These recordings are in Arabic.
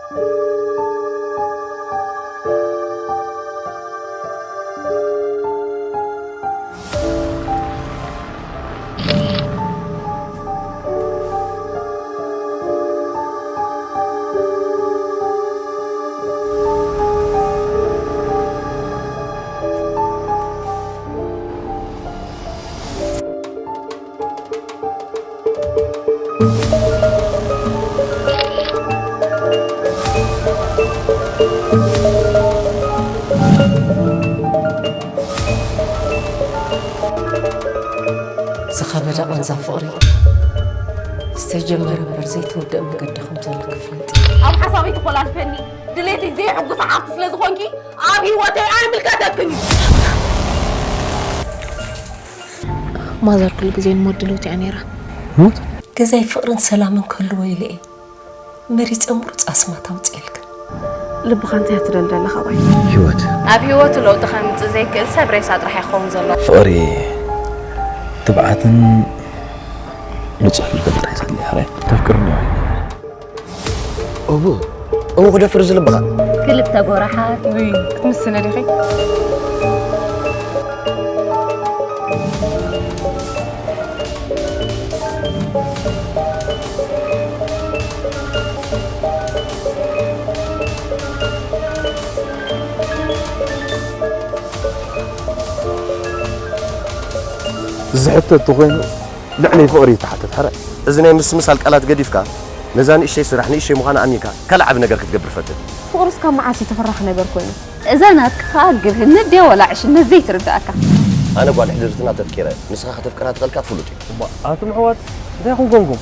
زخبر أنزا فقري استجمر برزيت ودق مقد خمسة لكفلت أم حسابي تقول الفني دليتي زي حقوس عاطس لزخونكي أبي وتي أنا ملكتكني ما زار كل جزين مودلوتي أنيرة موت كزي فقرن سلام كل ويلي مريت أمرت أسمع توتيلك لب خانتي هتدلدل لخباي هيوت أبي هوت لو دخلت زي كل سبري صاد راح يخون زلو فقري تبعتن نصح القدر يسلي حري تفكرني أبو خد فرز لبغا كل بتجورحات وي كتمسنا دي خي زحت تغين لعني فقري تحت تحرق إذن مس هالقالات قديفكا نزان إشي سرحني إشي مخانا أميكا كلعب نجار كتقبر فتن فقرس كم معاسي تفرح نبر كويس إذا أنا تخاجر هندي ولا عش نزيت رداك أنا قال حضرتنا تفكيره نسخة تفكيرات تلقى فلوتي آتم عوات ده يكون قومكم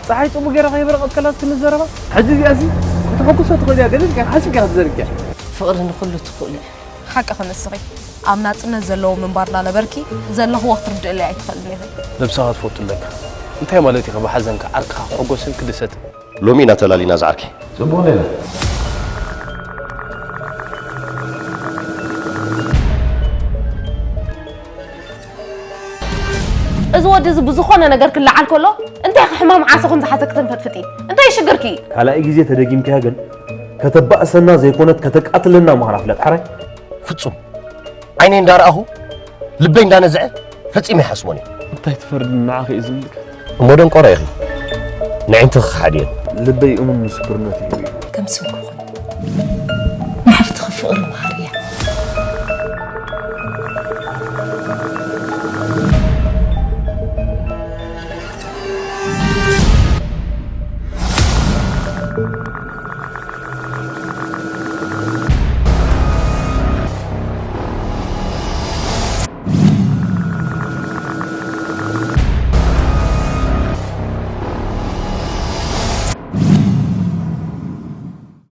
صحيت أبو جرا غير رقم كلات كل الزربة حجز ياسي تفكر صوت قليا قديم كان حاسب كان تزرقة فقرن كله تقولي حق خمس صغي أم ناتنا زلوا من بارنا لبركي زل هو ترد اللي عيتخلني لبسات فوت لك أنت مالتي خب حزنك عرقها حقوسن كدست لومينا تلالينا زعركي زبون لنا إذا ودي بزخونة نجار كل عال كله أنت يا حمام عاسكم زحزك تنفتفتي أنت يشجركي على أي جزية تدقيم كهجن كتبقى سنة زي كونت كتقتل لنا ما عرف لك حري فتصم عينين دار أهو لبين دانا زعل فتسي ما يحسوني أنت يتفرد معك إذنك مودن قرا يا أخي نعين تخ حديد لبي أم مسكرنتي كم سنكون